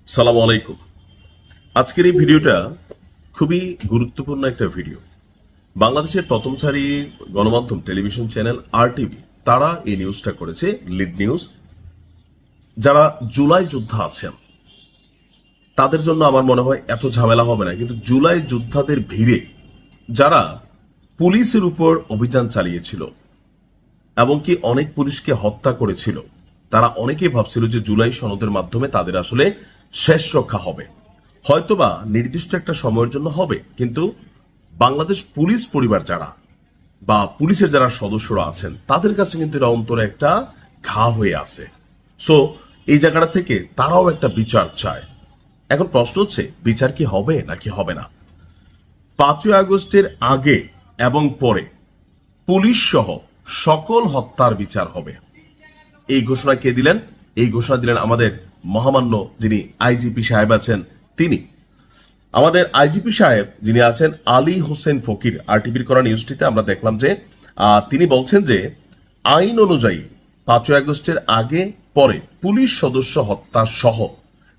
সালাম আলাইকুম। আজকের এই ভিডিওটা খুবই গুরুত্বপূর্ণ একটা ভিডিও। বাংলাদেশের প্রথম সারির গণমাধ্যম টেলিভিশন চ্যানেল RTV তারা এই নিউজটা করেছে, লিড নিউজ। যারা জুলাই যোদ্ধা আছেন তাদের জন্য আমার মনে হয় এত ঝামেলা হবে না, কিন্তু জুলাই যোদ্ধাদের ভিড়ে যারা পুলিশের উপর অভিযান চালিয়েছিল এমনকি অনেক পুলিশকে হত্যা করেছিল, তারা অনেকেই ভাবছিল যে জুলাই সনদের মাধ্যমে তাদের আসলে শেষ রক্ষা হবে, হয়তোবা নির্দিষ্ট একটা সময়ের জন্য হবে। কিন্তু বাংলাদেশ পুলিশ পরিবার যারা বা পুলিশের যারা সদস্যরা আছেন তাদের কাছে কিন্তু এরা অন্তরে একটা ঘা হয়ে আছে। সো এই জায়গাটা থেকে তারাও একটা বিচার চায়। এখন প্রশ্ন হচ্ছে, বিচার কি হবে নাকি হবে না? 5ই আগস্টের আগে এবং পরে পুলিশ সহ সকল হত্যার বিচার হবে, এই ঘোষণা কে দিলেন? এই ঘোষণা দিলেন আমাদের মহামান্য যিনি আইজিপি সাহেব আছেন তিনি। আমাদের আইজিপি সাহেব যিনি আছেন আলী হোসেন ফকির, RTVর করা নিউজটিতে আমরা দেখলাম যে তিনি বলছেন যে আইন অনুযায়ী 5ই আগস্টের আগে পরে পুলিশ সদস্য হত্যা সহ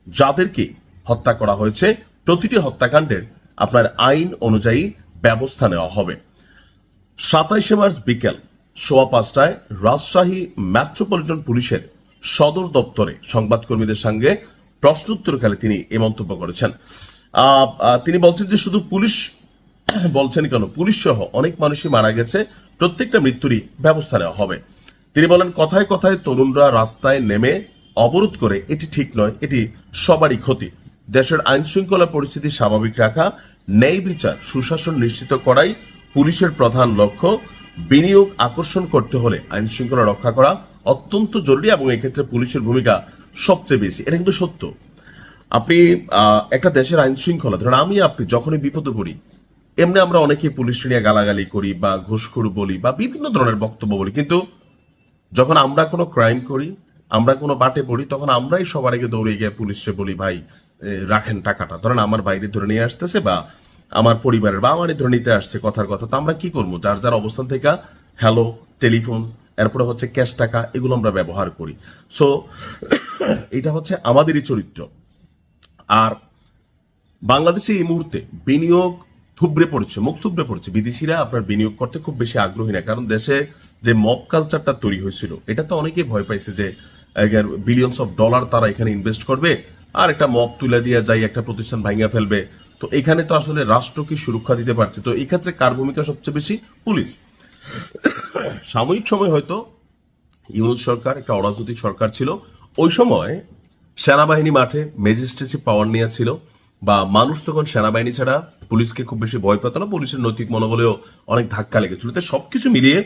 যাদেরকে হত্যা করা হয়েছে প্রতিটি হত্যাকাণ্ডের আপনার আইন অনুযায়ী ব্যবস্থা নেওয়া হবে। 27শে মার্চ বিকেল 5:15টায় রাজশাহী মেট্রোপলিটন পুলিশের সদর দপ্তরে সংবাদকর্মীদের সঙ্গে প্রশ্নোত্তরকালে তিনি এই মন্তব্য করেছেন। তিনি বলছেন যে শুধু পুলিশ বলছেন কেন, পুলিশ সহ অনেক মানুষই মারা গেছে, প্রত্যেকটা মৃত্যুরই ব্যবস্থা নেওয়া হবে। তিনি বলেন, কথায় কথায় তরুণরা রাস্তায় নেমে অবরোধ করে এটি ঠিক নয়, এটি সবারই ক্ষতি। দেশের আইন শৃঙ্খলা পরিস্থিতি স্বাভাবিক রাখা, ন্যায় বিচার সুশাসন নিশ্চিত করাই পুলিশের প্রধান লক্ষ্য। বিনিয়োগ আকর্ষণ করতে হলে আইন শৃঙ্খলা রক্ষা করা অত্যন্ত জরুরি এবং এক্ষেত্রে পুলিশের ভূমিকা সবচেয়ে বেশি। এটা কিন্তু সত্য। আপনি একটা দেশের আইন শৃঙ্খলা, ধরেন আমি আপনি যখনই বিপদে পড়ি, এমনি আমরা অনেকে পুলিশ নিয়ে গালাগালি করি বা ঘুষখোর বলি বা বিভিন্ন ধরনের বক্তব্য বলি, কিন্তু যখন আমরা কোনো ক্রাইম করি, আমরা কোনো বাটে পড়ি, তখন আমরাই সবার আগে দৌড়ে গিয়ে পুলিশে বলি, ভাই রাখেন টাকাটা। ধরেন আমার বাইরে ধরে নিয়ে আসতেছে বা আমার পরিবারের বা আমারই ধরে নিতে আসছে, কথার কথা। তো আমরা কি করবো? যার যার অবস্থান থেকে হ্যালো, টেলিফোন, এরপরে হচ্ছে ক্যাশ টাকা, এগুলো আমরা ব্যবহার করি। সো এটা হচ্ছে আমাদেরই চরিত্র। আর বাংলাদেশে এই মুহূর্তে বিনিয়োগ থুবড়ে পড়েছে, মুখ থুবড়ে পড়েছে। বিদেশিরা আপনার বিনিয়োগ করতে খুব বেশি আগ্রহী না, কারণ দেশে যে মব কালচারটা তৈরি হয়েছিল, এটা তো অনেকেই ভয় পাইছে যে বিলিয়নস অফ ডলার তারা এখানে ইনভেস্ট করবে আর একটা মব তুলে দিয়ে যাই একটা প্রতিষ্ঠান ভাঙিয়া ফেলবে। তো এখানে তো আসলে রাষ্ট্র কি সুরক্ষা দিতে পারছে? তো এই ক্ষেত্রে কার ভূমিকা সবচেয়ে বেশি? পুলিশ। সাময়িক সময় হয়তো ইউনূস সরকার একটা অরাজনৈতিক সরকার ছিল, ওই সময় সেনাবাহিনী মাঠে ম্যাজিস্ট্রেসি পাওয়ার নিয়ে ছিল, বা মানুষ তখন সেনাবাহিনী ছাড়া পুলিশকে খুব বেশি ভয় পেত না, পুলিশের নৈতিক মনোবলেও অনেক ধাক্কা লেগেছিল। তো সবকিছু মিলিয়ে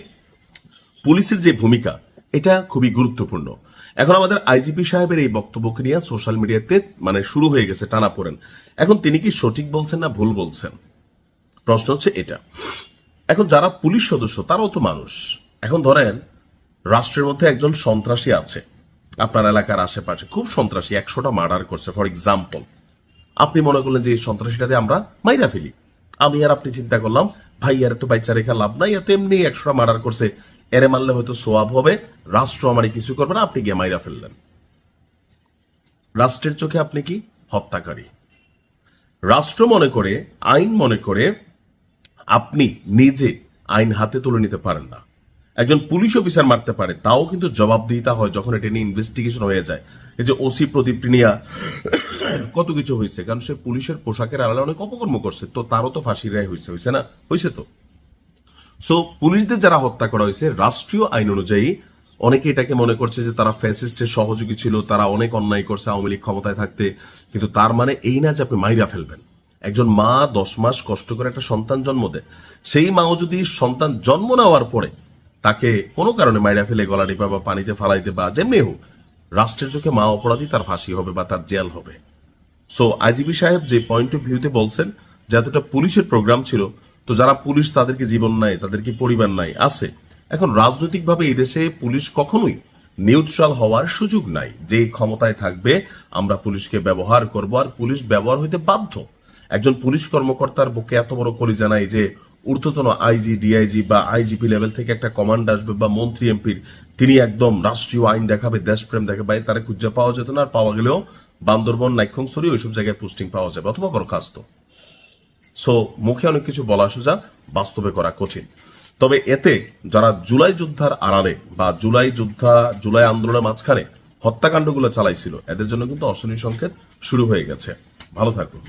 পুলিশের যে ভূমিকা, এটা খুবই গুরুত্বপূর্ণ। এখন আমাদের আইজিপি সাহেবের এই বক্তব্যকে নিয়ে সোশ্যাল মিডিয়াতে শুরু হয়ে গেছে টানাপোড়েন। এখন তিনি কি সঠিক বলছেন না ভুল বলছেন, প্রশ্ন হচ্ছে এটা। এখন যারা পুলিশ সদস্য তারাও তো মানুষ। এখন ধরেন রাষ্ট্রের মধ্যে একজন সন্ত্রাসী আছে, আপনার এলাকার আশেপাশে খুব সন্ত্রাসী, 100টা মার্ডার করছে ফর এক্সাম্পল। আপনি মনে করলেন যে এই সন্ত্রাসীটারে আমরা মাইরা ফেলি। আমি আর আপনি চিন্তা করলাম, ভাই এর তো বাইচা রেখা লাভ নাই, এত এমনি 100টা মার্ডার করছে, এরে মারলে হয়তো সোয়াব হবে, রাষ্ট্র আমারই কিছু করবে না, আপনি গিয়ে মাইরা ফেললেন। রাষ্ট্রের চোখে আপনি কি হত্যাকারী। রাষ্ট্র মনে করে, আইন মনে করে আপনি নিজে আইন হাতে তুলে নিতে পারেন না। একজন পুলিশ অফিসার মারতে পারে, তাও কিন্তু জবাবদিহিতা হয় যখন এটা নিয়ে ইনভেস্টিগেশন হয়ে যায়। এই যে ওসি প্রদীপ টিনিয়া কত কিছু হয়েছে, কারণ সে পুলিশের পোশাকের আড়ালে অনেক অপকর্ম করছে, তো তারও তো ফাঁসির রায় হয়েছে, হয়েছে না? হয়েছে তো। সো পুলিশদের যারা হত্যা করা হয়েছে রাষ্ট্রীয় আইন অনুযায়ী, অনেকে এটাকে মনে করছে যে তারা ফ্যাসিস্টের সহযোগী ছিল, তারা অনেক অন্যায় করছে আওয়ামী লীগ ক্ষমতায় থাকতে, কিন্তু তার মানে এই না যে আপনি মাইরা ফেলবেন। একজন মা 10 মাস কষ্ট করে একটা সন্তান জন্ম দেয়, সেই মাও যদি সন্তান জন্ম নেওয়ার পরে তাকে কোনো কারণে মাইরা ফেলে গলা টিপা বা পানিতে ফালাইতে বা যেমনি হোক, রাষ্ট্রের চোখে মা অপরাধী, তার ফাঁসি হবে বা তার জেল হবে। সো আইজিপি সাহেব যে পয়েন্ট অফ ভিউতে বলছেন যে এতটা পুলিশের প্রোগ্রাম ছিল, তো যারা পুলিশ তাদের কি জীবন নাই, তাদের কি পরিবার নাই? আছে। এখন রাজনৈতিকভাবে এই দেশে পুলিশ কখনোই নিউট্রাল হওয়ার সুযোগ নাই। যে ক্ষমতায় থাকবে আমরা পুলিশকে ব্যবহার করব, আর পুলিশ ব্যবহার হইতে বাধ্য। একজন পুলিশ কর্মকর্তার বুকে এত বড় কলিজা নাই যে ঊর্ধ্বতন আইজি, ডিআইজি বা আইজিপি লেভেল থেকে একটা কমান্ড আসবে বা মন্ত্রী এমপির তিনি একদম রাষ্ট্রীয় আইন দেখাবে, দেশপ্রেম দেখাবে, তারা খুঁজে পাওয়া যেত না, আর পাওয়া গেলেও বান্দরবন, নাইক্ষংছড়ি ওইসব জায়গায় পোস্টিং পাওয়া যাবে, অথবা বরখাস্ত। সো মুখে অনেক কিছু বলা সোজা, বাস্তবে করা কঠিন। তবে এতে যারা জুলাই যোদ্ধার আড়ালে বা জুলাই আন্দোলনের মাঝখানে হত্যাকাণ্ডগুলো চালাইছিল, এদের জন্য কিন্তু অশনি সংকেত শুরু হয়ে গেছে। ভালো থাকুন।